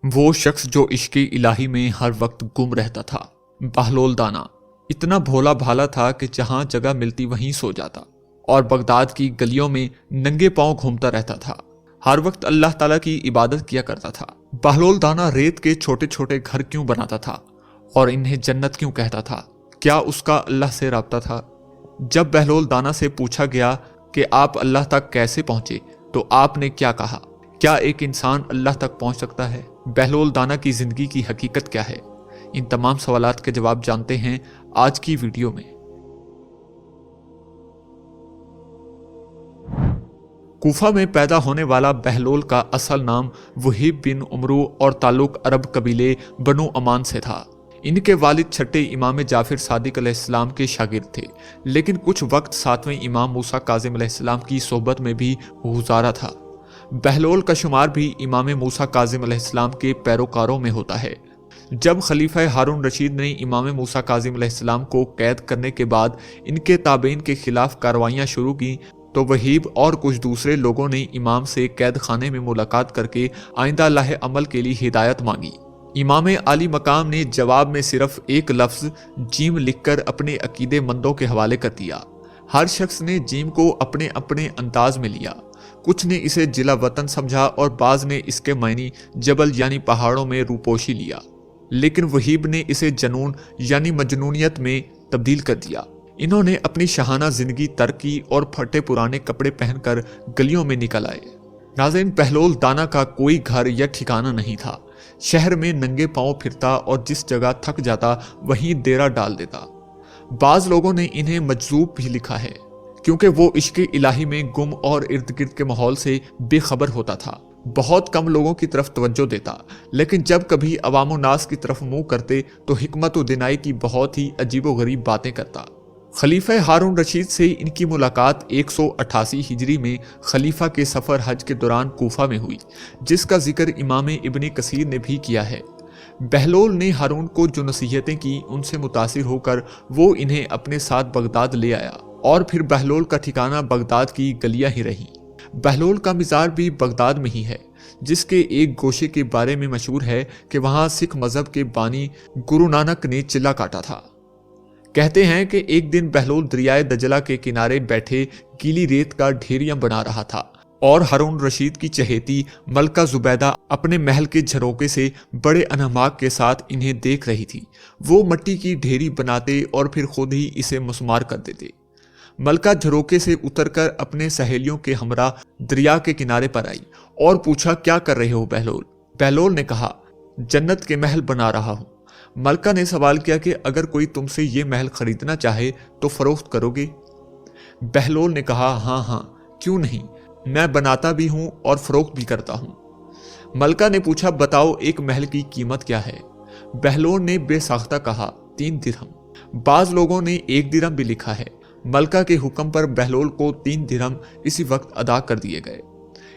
وہ شخص جو عشق الہی میں ہر وقت گم رہتا تھا، بہلول دانا اتنا بھولا بھالا تھا کہ جہاں جگہ ملتی وہیں سو جاتا اور بغداد کی گلیوں میں ننگے پاؤں گھومتا رہتا تھا۔ ہر وقت اللہ تعالیٰ کی عبادت کیا کرتا تھا۔ بہلول دانا ریت کے چھوٹے چھوٹے گھر کیوں بناتا تھا اور انہیں جنت کیوں کہتا تھا؟ کیا اس کا اللہ سے رابطہ تھا؟ جب بہلول دانا سے پوچھا گیا کہ آپ اللہ تک کیسے پہنچے تو آپ نے کیا کہا؟ کیا ایک انسان اللہ تک پہنچ سکتا ہے؟ بہلول دانا کی زندگی کی حقیقت کیا ہے؟ ان تمام سوالات کے جواب جانتے ہیں آج کی ویڈیو میں۔ کوفہ میں پیدا ہونے والا بہلول کا اصل نام وہیب بن عمرو اور تعلق عرب قبیلے بنو امان سے تھا۔ ان کے والد چھٹے امام جعفر صادق علیہ السلام کے شاگرد تھے، لیکن کچھ وقت ساتویں امام موسیٰ کاظم علیہ السلام کی صحبت میں بھی گزارا تھا۔ بہلول کا شمار بھی امام موسیٰ کاظم علیہ السلام کے پیروکاروں میں ہوتا ہے۔ جب خلیفہ ہارون رشید نے امام موسیٰ کاظم علیہ السلام کو قید کرنے کے بعد ان کے تابعین کے خلاف کارروائیاں شروع کی تو وہیب اور کچھ دوسرے لوگوں نے امام سے قید خانے میں ملاقات کر کے آئندہ لاہ عمل کے لیے ہدایت مانگی۔ امام عالی مقام نے جواب میں صرف ایک لفظ جیم لکھ کر اپنے عقیدے مندوں کے حوالے کر دیا۔ ہر شخص نے جیم کو اپنے اپنے انداز میں لیا۔ کچھ نے اسے جلا وطن سمجھا اور بعض نے اس کے معنی جبل یعنی پہاڑوں میں روپوشی لیا، لیکن وہیب نے اسے جنون یعنی مجنونیت میں تبدیل کر دیا۔ انہوں نے اپنی شاہانہ زندگی ترک کی اور پھٹے پرانے کپڑے پہن کر گلیوں میں نکل آئے۔ ناظرین، بہلول دانا کا کوئی گھر یا ٹھکانہ نہیں تھا۔ شہر میں ننگے پاؤں پھرتا اور جس جگہ تھک جاتا وہیں ڈیرا ڈال دیتا۔ بعض لوگوں نے انہیں مجذوب بھی لکھا ہے کیونکہ وہ عشق الہی میں گم اور ارد گرد کے ماحول سے بے خبر ہوتا تھا۔ بہت کم لوگوں کی طرف توجہ دیتا، لیکن جب کبھی عوام و ناس کی طرف منہ کرتے تو حکمت و دینائی کی بہت ہی عجیب و غریب باتیں کرتا۔ خلیفہ ہارون رشید سے ان کی ملاقات 188 ہجری میں خلیفہ کے سفر حج کے دوران کوفہ میں ہوئی، جس کا ذکر امام ابن کثیر نے بھی کیا ہے۔ بہلول نے ہارون کو جو نصیحتیں کی ان سے متاثر ہو کر وہ انہیں اپنے ساتھ بغداد لے آیا اور پھر بہلول کا ٹھکانہ بغداد کی گلیاں ہی رہیں۔ بہلول کا مزار بھی بغداد میں ہی ہے، جس کے ایک گوشے کے بارے میں مشہور ہے کہ وہاں سکھ مذہب کے بانی گرو نانک نے چلہ کاٹا تھا۔ کہتے ہیں کہ ایک دن بہلول دریائے دجلہ کے کنارے بیٹھے گیلی ریت کا ڈھیریاں بنا رہا تھا اور ہارون رشید کی چہیتی ملکہ زبیدہ اپنے محل کے جھروکے سے بڑے انہماک کے ساتھ انہیں دیکھ رہی تھی۔ وہ مٹی کی ڈھیری بناتے اور پھر خود ہی اسے مسمار کر دیتے۔ ملکہ جھروکے سے اتر کر اپنے سہیلیوں کے ہمراہ دریا کے کنارے پر آئی اور پوچھا، کیا کر رہے ہو بہلول؟ بہلول نے کہا، جنت کے محل بنا رہا ہوں۔ ملکہ نے سوال کیا کہ اگر کوئی تم سے یہ محل خریدنا چاہے تو فروخت کرو گے؟ بہلول نے کہا، ہاں ہاں، کیوں نہیں، میں بناتا بھی ہوں اور فروخت بھی کرتا ہوں۔ ملکہ نے پوچھا، بتاؤ ایک محل کی قیمت کیا ہے؟ بہلول نے بے ساختہ کہا، 3 درہم۔ بعض لوگوں نے 1 درہم بھی لکھا ہے۔ ملکہ کے حکم پر بہلول کو 3 درہم اسی وقت ادا کر دیے گئے۔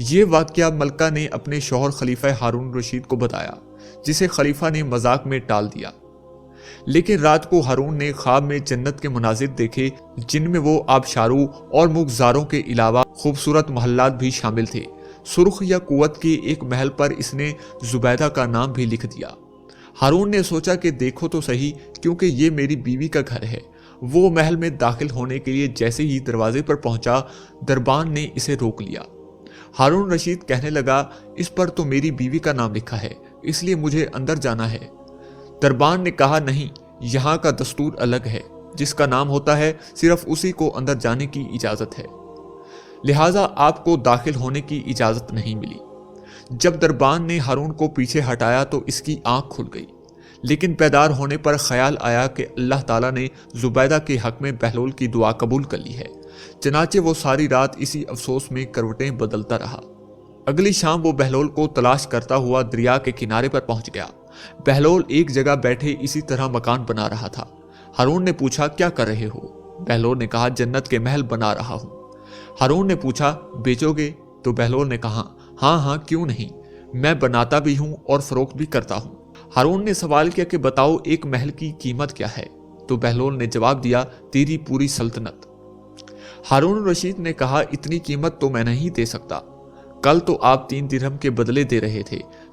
یہ واقعہ ملکہ نے اپنے شوہر خلیفہ ہارون رشید کو بتایا، جسے خلیفہ نے مذاق میں ٹال دیا۔ لیکن رات کو ہارون نے خواب میں جنت کے مناظر دیکھے، جن میں وہ آبشاروں اور مغزاروں کے علاوہ خوبصورت محلات بھی شامل تھے۔ سرخ یا قوت کے ایک محل پر اس نے زبیدہ کا نام بھی لکھ دیا۔ ہارون نے سوچا کہ دیکھو تو صحیح، کیونکہ یہ میری بیوی کا گھر ہے۔ وہ محل میں داخل ہونے کے لیے جیسے ہی دروازے پر پہنچا، دربان نے اسے روک لیا۔ ہارون رشید کہنے لگا، اس پر تو میری بیوی کا نام لکھا ہے، اس لیے مجھے اندر جانا ہے۔ دربان نے کہا، نہیں، یہاں کا دستور الگ ہے، جس کا نام ہوتا ہے صرف اسی کو اندر جانے کی اجازت ہے، لہٰذا آپ کو داخل ہونے کی اجازت نہیں ملی۔ جب دربان نے ہارون کو پیچھے ہٹایا تو اس کی آنکھ کھل گئی، لیکن بیدار ہونے پر خیال آیا کہ اللہ تعالیٰ نے زبیدہ کے حق میں بہلول کی دعا قبول کر لی ہے۔ چنانچہ وہ ساری رات اسی افسوس میں کروٹیں بدلتا رہا۔ اگلی شام وہ بہلول کو تلاش کرتا ہوا دریا کے کنارے پر پہنچ گیا۔ بہلول ایک جگہ بیٹھے اسی طرح مکان بنا رہا تھا۔ ہارون نے پوچھا، کیا کر رہے ہو؟ بہلول نے کہا، جنت کے محل بنا رہا ہوں۔ ہارون نے پوچھا، بیچو گے؟ تو بہلول نے کہا، ہاں ہاں، کیوں نہیں، میں بناتا بھی ہوں اور فروخت بھی کرتا ہوں۔ ہارون نے سوال کیا کہ بتاؤ ایک محل کی قیمت کیا ہے؟ تو بہلول نے جواب دیا، تیری پوری سلطنت۔ ہارون رشید نے کہا، اتنی قیمت تو میں نہیں دے سکتا، کل تو آپ 3 درہم کے بدلے دے رہے تھے،